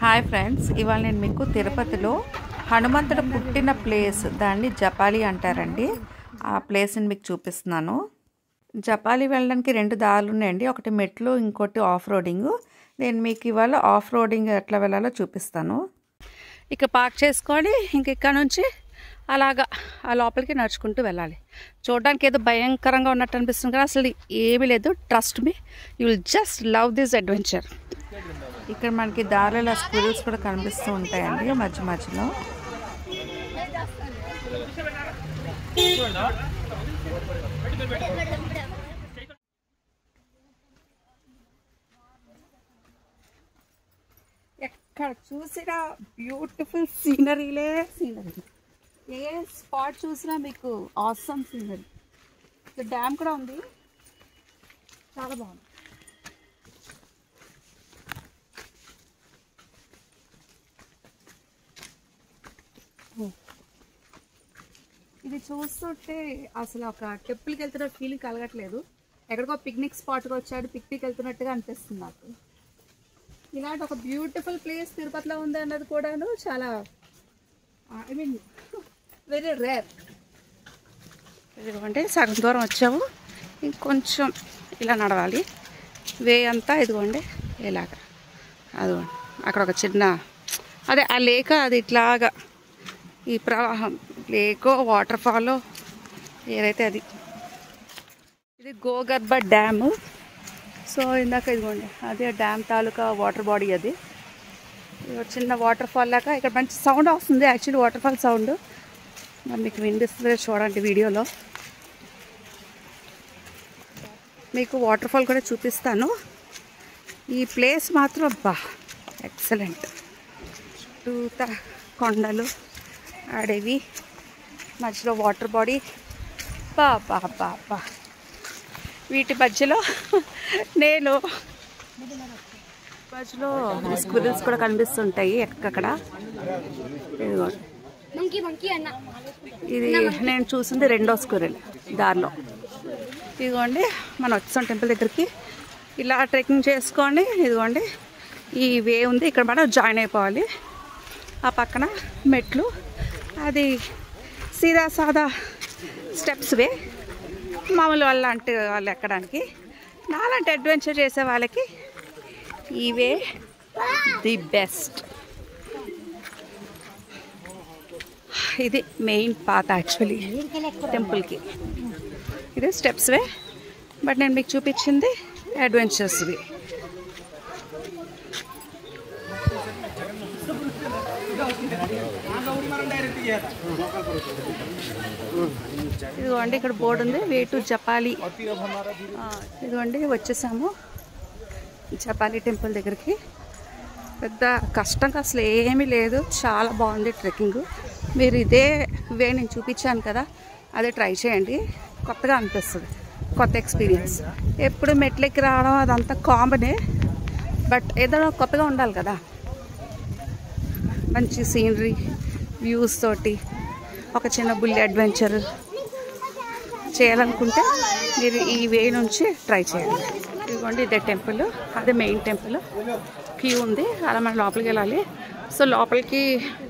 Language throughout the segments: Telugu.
హాయ్ ఫ్రెండ్స్, ఇవాళ నేను మీకు తిరుపతిలో హనుమంతుడు పుట్టిన ప్లేస్, దాన్ని జపాలి అంటారండి. ఆ ప్లేస్ని మీకు చూపిస్తున్నాను. జపాలి వెళ్ళడానికి రెండు దారులు ఉన్నాయండి, ఒకటి మెట్లు, ఇంకోటి ఆఫ్ రోడింగ్. నేను మీకు ఇవాళ ఆఫ్ రోడింగ్ ఎట్లా వెళ్ళాలో చూపిస్తాను. ఇక పార్క్ చేసుకొని ఇంక ఇక్కడ నుంచి అలాగా ఆ లోపలికి నడుచుకుంటూ వెళ్ళాలి. చూడడానికి ఏదో భయంకరంగా ఉన్నట్టు అనిపిస్తుంది కానీ అసలు ఏమీ లేదు. Trust me, you will just love this adventure. ఇక్కడ మనకి దారిలో స్క్విరిల్స్ కూడా కనిపిస్తూ ఉంటాయండి మధ్య మధ్యలో. ఎక్కడ చూసినా బ్యూటిఫుల్ సీనరీలే సీనరీ. ఏ స్పాట్ చూసినా మీకు ఆసమ్ సీనరీ. డ్యామ్ కూడా ఉంది, చాలా బాగుంది. ఇది చూస్తుంటే అసలు ఒక టెంపుల్కి వెళ్తున్న ఫీలింగ్ కలగట్లేదు. ఎక్కడికో పిక్నిక్ స్పాట్కి వచ్చాడు, పిక్నిక్ వెళ్తున్నట్టుగా అనిపిస్తుంది నాకు. ఇలాంటి ఒక బ్యూటిఫుల్ ప్లేస్ తిరుపతిలో ఉంది అన్నది కూడాను చాలా ఐ మీన్ వెరీ రేర్. ఇదిగోండి సగం దూరం వచ్చాము, ఇంకొంచెం ఇలా నడవాలి. వే అంతా ఇదిగోండి ఇలాగా. అదిగోండి అక్కడ ఒక చిన్న అదే ఆ లేక, అది ఇట్లాగా ఈ ప్రవాహం లేకో వాటర్ ఫాలో ఏదైతే అది. ఇది గోగర్భ డ్యాము. సో ఇందాక ఇదిగోండి అదే డ్యామ్ తాలూకా వాటర్ బాడీ. అది చిన్న వాటర్ ఫాల్ లాగా. ఇక్కడ మంచి సౌండ్ వస్తుంది, యాక్చువల్లీ వాటర్ ఫాల్ సౌండ్. మరి మీకు వినిపిస్తుంది చూడండి వీడియోలో. మీకు వాటర్ ఫాల్ కూడా చూపిస్తాను. ఈ ప్లేస్ మాత్రం బా ఎక్సలెంట్. చుట్టూత కొండలు, అడవి, మధ్యలో వాటర్ బాడీ. బా బా బా బా వీటి మధ్యలో నేను మధ్యలో స్క్విరిల్స్ కూడా కనిపిస్తుంటాయి ఎక్కడక్కడ. ఇది నేను చూసింది రెండో స్క్విరిల్ దారిలో. ఇదిగోండి మనం వచ్చాం టెంపుల్ దగ్గరికి. ఇలా ట్రెక్కింగ్ చేసుకొని ఇదిగోండి ఈ వే ఉంది, ఇక్కడ మనం జాయిన్ అయిపోవాలి. ఆ పక్కన మెట్లు, అది సీదా సాదా స్టెప్స్ వే. మామూలు వాళ్ళంటి వాళ్ళు ఎక్కడానికి, నాలాంటి అడ్వెంచర్ చేసే వాళ్ళకి ఈ వే ది బెస్ట్. ఇది మెయిన్ పాత్ యాక్చువల్లీ టెంపుల్కి. ఇది స్టెప్స్ వే, బట్ నేను మీకు చూపించింది అడ్వెంచర్స్ వే. ఇదిగోండి ఇక్కడ బోర్డు ఉంది, వే టు జపాలి. ఇదిగోండి వచ్చేసాము జపాలి టెంపుల్ దగ్గరికి. పెద్ద కష్టంగా అసలు ఏమీ లేదు, చాలా బాగుంది ట్రెక్కింగ్. మీరు ఇదే వే నేను చూపించాను కదా, అదే ట్రై చేయండి, కొత్తగా అనిపిస్తుంది, కొత్త ఎక్స్పీరియన్స్. ఎప్పుడు మెట్లెక్కి రావడం అదంతా కామనే, బట్ ఏదైనా కొత్తగా ఉండాలి కదా. మంచి సీనరీ, వ్యూస్ తోటి ఒక చిన్న బుల్లి అడ్వెంచర్ చేయాలనుకుంటే మీరు ఈ వే నుంచి ట్రై చేయండి. ఇదిగోండి ఇదే టెంపుల్, అదే మెయిన్ టెంపుల్. క్యూ ఉంది, అలా మనం లోపలికి వెళ్ళాలి. సో లోపలికి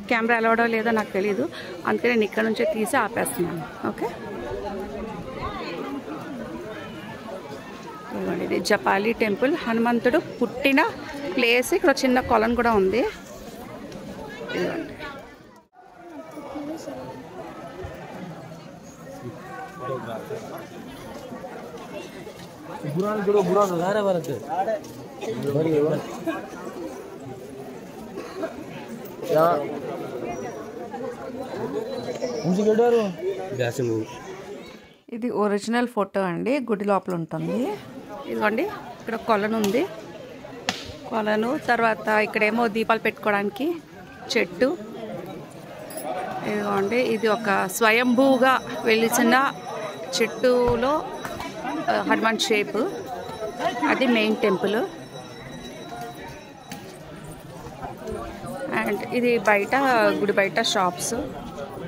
కెమెరా అలవడో లేదో నాకు తెలియదు, అందుకే నేను ఇక్కడ నుంచే తీసి ఆపేస్తున్నాను. ఓకే, ఇదిగోండి ఇది జపాలి టెంపుల్, హనుమంతుడు పుట్టిన ప్లేస్. ఇక్కడ చిన్న కొలను కూడా ఉంది. ఇదిగోండి ఇది ఒరిజినల్ ఫోటో అండి, గుడి లోపల ఉంటుంది. ఇదిగోండి ఇక్కడ కొలను ఉంది, కొలను. తర్వాత ఇక్కడేమో దీపాలు పెట్టుకోవడానికి చెట్టు. ఇదిగోండి ఇది ఒక స్వయంభూగా వెలిసిన చెట్టులో హనుమాన్ షేప్. అది మెయిన్ టెంపుల్. అండ్ ఇది బయట, గుడి బయట షాప్స్.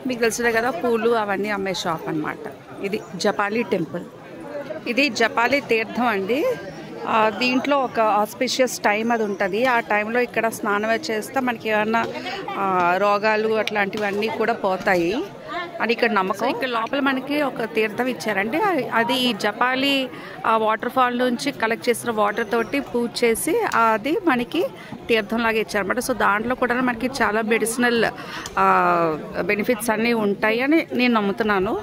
మీకు తెలిసిందే కదా, పూలు అవన్నీ అమ్మే షాప్ అన్నమాట. ఇది జపాలి టెంపుల్. ఇది జపాలి తీర్థం అండి. దీంట్లో ఒక ఆస్పిషియస్ టైం అది ఉంటుంది. ఆ టైంలో ఇక్కడ స్నానం చేస్తే మనకి ఏమన్నా రోగాలు అట్లాంటివన్నీ కూడా పోతాయి అని ఇక్కడ నమ్మకం. ఇక్కడ లోపల మనకి ఒక తీర్థం ఇచ్చారండి. అది ఈ జపాలి వాటర్ ఫాల్ నుంచి కలెక్ట్ చేసిన వాటర్ తోటి పూజ చేసి అది మనకి తీర్థం లాగా ఇచ్చారనమాట. సో దాంట్లో కూడా మనకి చాలా మెడిసినల్ బెనిఫిట్స్ అన్నీ ఉంటాయి అని నేను నమ్ముతున్నాను.